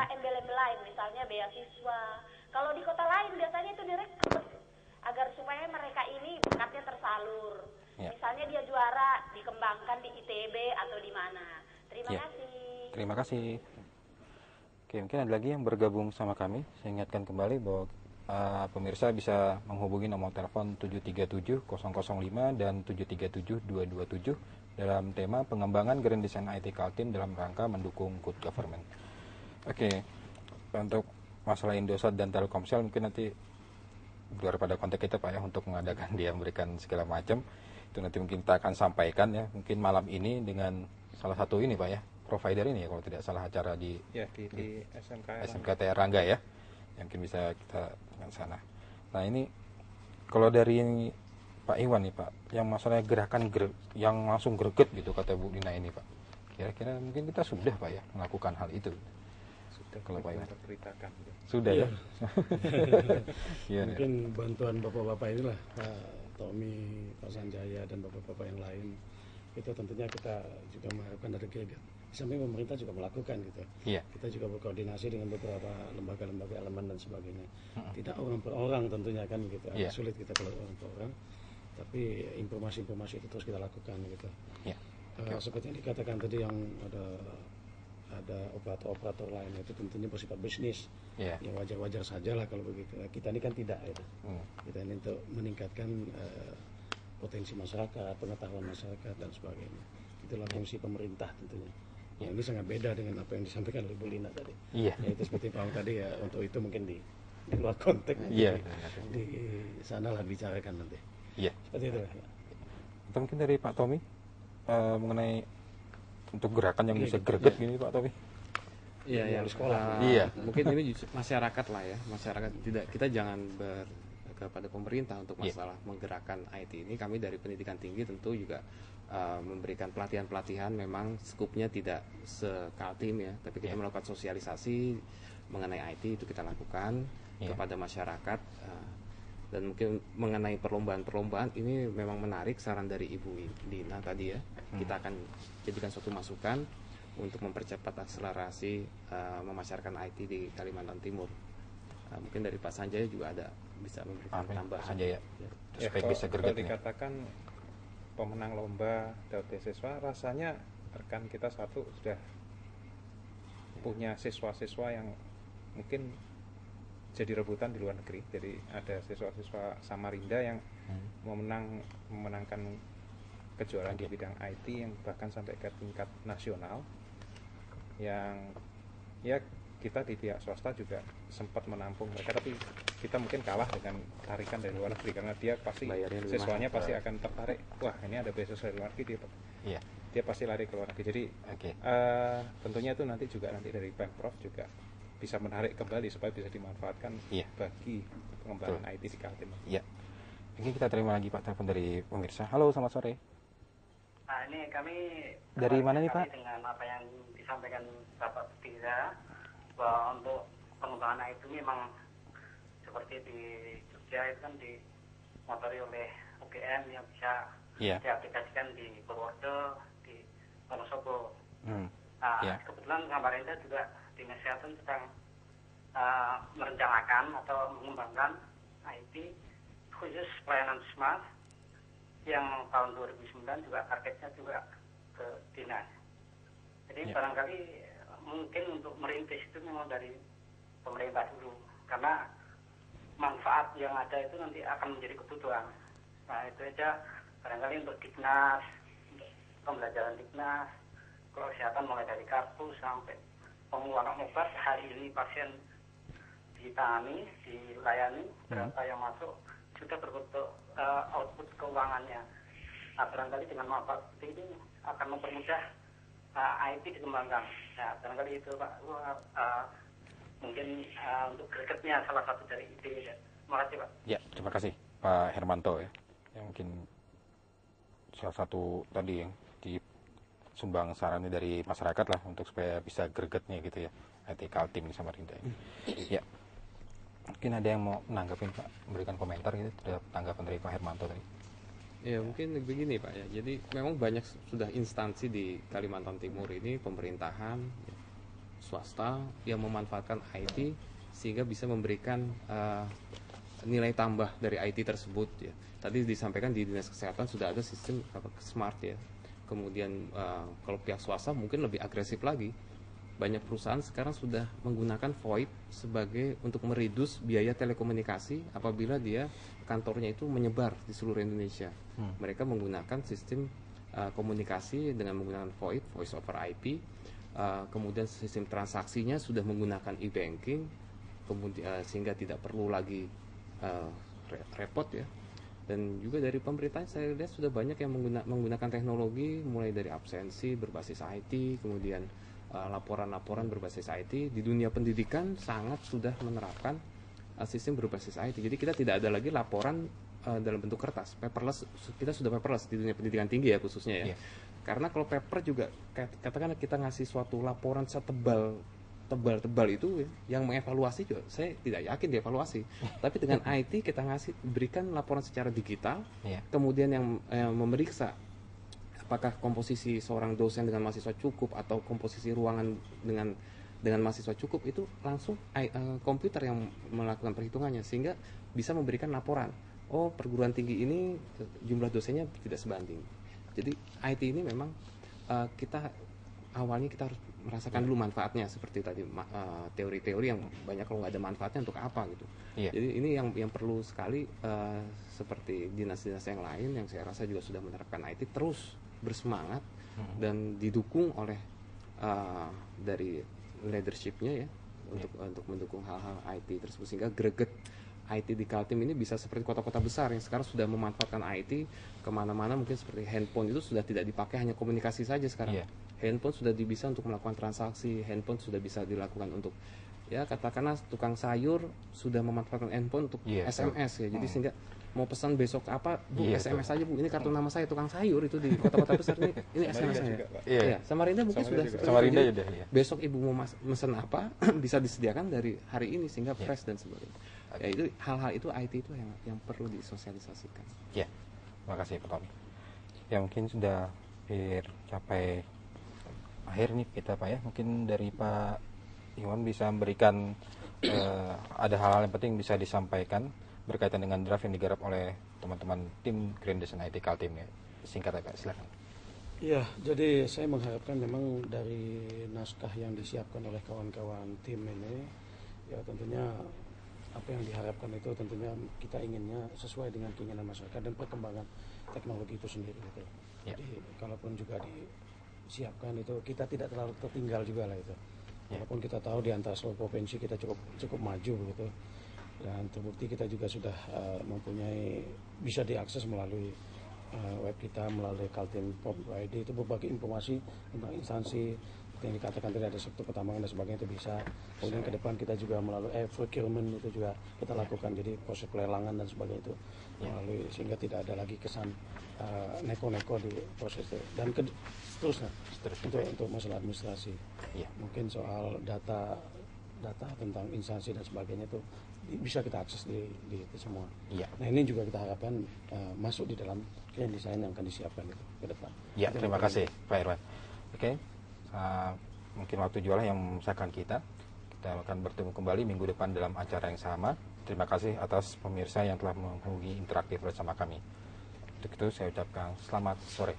embel-embel lain, misalnya beasiswa. Kalau di kota lain biasanya itu direkrut agar supaya mereka ini bakatnya tersalur. Misalnya dia juara, dikembangkan di ITB atau di mana. Terima kasih. Terima kasih. Oke, mungkin ada lagi yang bergabung sama kami. Saya ingatkan kembali bahwa pemirsa bisa menghubungi nomor telepon 737-005 dan 737-227 dalam tema pengembangan Grand Design IT Kaltim dalam rangka mendukung Good Government. Oke, untuk masalah Indosat dan Telkomsel mungkin nanti luar pada konteks kita Pak ya, untuk mengadakan dia memberikan segala macam itu nanti mungkin kita akan sampaikan ya, mungkin malam ini dengan salah satu ini Pak ya, provider ini ya kalau tidak salah acara di SMK Rangga ya, yang mungkin bisa kita dengan sana. Nah ini kalau dari ini, Pak Iwan nih Pak, yang masalah gerakan yang langsung greget gitu kata Bu Dina ini Pak, kira-kira mungkin kita sudah Pak ya melakukan hal itu? Sudah kalau Pak Iwan ceritakan sudah ya. Mungkin bantuan bapak-bapak inilah Pak Tommy, Pak Sanjaya dan bapak-bapak yang lain itu tentunya kita juga mengharapkan dari GEGAT. Di samping pemerintah juga melakukan gitu. Kita juga berkoordinasi dengan beberapa lembaga-lembaga elemen dan sebagainya. Tidak orang per orang tentunya kan gitu. Agak sulit kita kalau orang per orang. Tapi informasi-informasi itu terus kita lakukan gitu. Seperti yang dikatakan tadi yang ada operator-operator lain itu tentunya bersifat bisnis. Ya wajar-wajar saja lah kalau begitu. Kita ini kan tidak itu. Kita ini untuk meningkatkan potensi masyarakat, pengetahuan masyarakat dan sebagainya. Itulah fungsi pemerintah tentunya. Ini sangat beda dengan apa yang disampaikan oleh Bu Lina tadi. Itu seperti Pak tadi ya, untuk itu mungkin di luar konteks di sanalah bicarakan nanti. Seperti itu. Atau mungkin dari Pak Tommy mengenai untuk gerakan yang bisa greget gini Pak Tommy. Iya, sekolah. Mungkin ini masyarakat lah ya, masyarakat tidak, kita jangan kepada pemerintah untuk masalah menggerakkan IT ini. Kami dari pendidikan tinggi tentu juga memberikan pelatihan-pelatihan, memang skupnya tidak sekaltim ya, tapi kita melakukan sosialisasi mengenai IT, itu kita lakukan kepada masyarakat. Dan mungkin mengenai perlombaan-perlombaan ini memang menarik saran dari Ibu Dina tadi ya. Kita akan jadikan suatu masukan untuk mempercepat akselerasi memasarkan IT di Kalimantan Timur. Mungkin dari Pak Sanjaya juga ada bisa memberikan tambahan. Sanjaya. Supaya bisa greget. Kalau dikatakan pemenang lomba dapat beasiswa, rasanya rekan kita satu sudah punya siswa-siswa yang mungkin jadi rebutan di luar negeri. Jadi ada siswa-siswa Samarinda yang memenangkan kejuaraan di bidang IT yang bahkan sampai ke tingkat nasional, yang ya kita di pihak swasta juga sempat menampung mereka, tapi kita mungkin kalah dengan tarikan dari luar negeri karena dia pasti siswanya pasti akan tertarik, wah ini ada beasiswa dari luar negeri, dia pasti lari ke luar negeri. Jadi tentunya itu nanti dari Pemprov juga bisa menarik kembali supaya bisa dimanfaatkan bagi pengembangan IT di Kaltim. Mungkin kita terima lagi Pak telepon dari pemirsa. Halo, selamat sore. Nah ini kami dari mana nih Pak? Dengan apa yang disampaikan Bapak Tiza, bahwa untuk pengembangan IT memang seperti di Jogja itu kan dimotori oleh UGM yang bisa diaplikasikan di Purworejo, di Wonosobo. Kebetulan Samarinda juga Dinas Kesehatan sedang merencanakan atau mengembangkan IT khusus pelayanan Puskesmas yang tahun 2009 juga targetnya juga ke dinas. Jadi barangkali mungkin untuk merintis itu memang dari pemerintah dulu, karena manfaat yang ada itu nanti akan menjadi kebutuhan. Nah itu aja barangkali untuk Dignas, untuk pembelajaran Dignas, kalau kesehatan mulai dari kartu sampai pengeluaran obat. Hari ini pasien ditangani, dilayani, berapa yang masuk sudah berbentuk output keuangannya. Nah barangkali dengan manfaat seperti ini akan mempermudah IT dikembangkan. Nah barangkali itu Pak, mungkin untuk gregetnya salah satu dari ide. Terima kasih Pak. Ya, terima kasih Pak Hermanto ya. Yang mungkin salah satu tadi yang disumbang sarannya dari masyarakat lah untuk supaya bisa gregetnya gitu ya, IT Kaltim di Samarinda ini. Ya. Mungkin ada yang mau menanggapin Pak, memberikan komentar gitu terhadap tanggapan dari Pak Hermanto tadi. Ya mungkin begini Pak ya, jadi memang banyak sudah instansi di Kalimantan Timur ini, pemerintahan, swasta yang memanfaatkan IT sehingga bisa memberikan nilai tambah dari IT tersebut ya. Tadi disampaikan di Dinas Kesehatan sudah ada sistem smart ya. Kemudian kalau pihak swasta mungkin lebih agresif lagi. Banyak perusahaan sekarang sudah menggunakan VoIP sebagai untuk meredus biaya telekomunikasi apabila dia kantornya itu menyebar di seluruh Indonesia. Mereka menggunakan sistem komunikasi dengan menggunakan VoIP, Voice over IP. Kemudian sistem transaksinya sudah menggunakan e-banking, kemudian sehingga tidak perlu lagi repot ya. Dan juga dari pemerintah saya lihat sudah banyak yang menggunakan teknologi mulai dari absensi berbasis IT, kemudian laporan-laporan berbasis IT. Di dunia pendidikan sangat sudah menerapkan sistem berbasis IT. Jadi kita tidak ada lagi laporan dalam bentuk kertas, paperless. Kita sudah paperless di dunia pendidikan tinggi ya khususnya ya. Karena kalau paper juga katakanlah kita ngasih suatu laporan setebal itu ya, yang mengevaluasi juga saya tidak yakin dievaluasi. Tapi dengan IT kita berikan laporan secara digital, kemudian yang memeriksa apakah komposisi seorang dosen dengan mahasiswa cukup atau komposisi ruangan dengan mahasiswa cukup, itu langsung komputer yang melakukan perhitungannya sehingga bisa memberikan laporan. Oh, perguruan tinggi ini jumlah dosennya tidak sebanding. Jadi IT ini memang awalnya kita harus merasakan dulu manfaatnya seperti tadi teori-teori yang banyak kalau nggak ada manfaatnya untuk apa gitu. Jadi ini yang perlu sekali seperti dinas-dinas yang lain yang saya rasa juga sudah menerapkan IT terus bersemangat dan didukung oleh dari leadershipnya ya untuk mendukung hal-hal IT tersebut sehingga greget IT di Kaltim ini bisa seperti kota-kota besar yang sekarang sudah memanfaatkan IT kemana-mana. Mungkin seperti handphone itu sudah tidak dipakai hanya komunikasi saja sekarang. Handphone sudah bisa untuk melakukan transaksi, handphone sudah bisa dilakukan untuk ya katakanlah tukang sayur sudah memanfaatkan handphone untuk SMS ya. Jadi sehingga mau pesan besok apa Bu, SMS aja Bu, ini kartu nama saya tukang sayur itu di kota-kota besar ini SMS saya. Iya, Samarinda mungkin sudah Samarinda sudah ya. Besok Ibu mau mesen apa bisa disediakan dari hari ini sehingga fresh dan sebagainya. Ya itu hal-hal itu IT itu yang perlu disosialisasikan. Ya. Terima kasih Pak Tommy. Ya mungkin sudah capai akhir nih kita Pak ya. Mungkin dari Pak Iwan bisa memberikan ada hal-hal yang penting bisa disampaikan berkaitan dengan draft yang digarap oleh teman-teman tim Green Design IT Kaltim ya. Singkat ya Pak, silakan. Iya, jadi saya mengharapkan memang dari naskah yang disiapkan oleh kawan-kawan tim ini ya tentunya apa yang diharapkan itu tentunya kita inginnya sesuai dengan keinginan masyarakat dan perkembangan teknologi itu sendiri gitu. Jadi kalaupun juga disiapkan itu kita tidak terlalu tertinggal juga lah itu. Walaupun kita tahu di antara seluruh provinsi kita cukup maju begitu. Dan terbukti kita juga sudah mempunyai bisa diakses melalui web kita melalui kaltim.id itu berbagai informasi tentang instansi yang dikatakan tadi ada sektor pertambangan dan sebagainya itu bisa. Kemudian ke depan kita juga melalui procurement itu juga kita lakukan, jadi proses pelelangan dan sebagainya itu melalui sehingga tidak ada lagi kesan neko-neko di proses itu dan seterusnya untuk masalah administrasi. Mungkin soal data tentang instansi dan sebagainya itu bisa kita akses di itu semua. Nah ini juga kita harapkan masuk di dalam Green Design yang akan disiapkan itu ke depan. Terima kasih Pak Irwan. Oke. Mungkin waktu jualah yang memisahkan kita akan bertemu kembali minggu depan dalam acara yang sama. Terima kasih atas pemirsa yang telah menghubungi interaktif bersama kami. Untuk itu saya ucapkan selamat sore.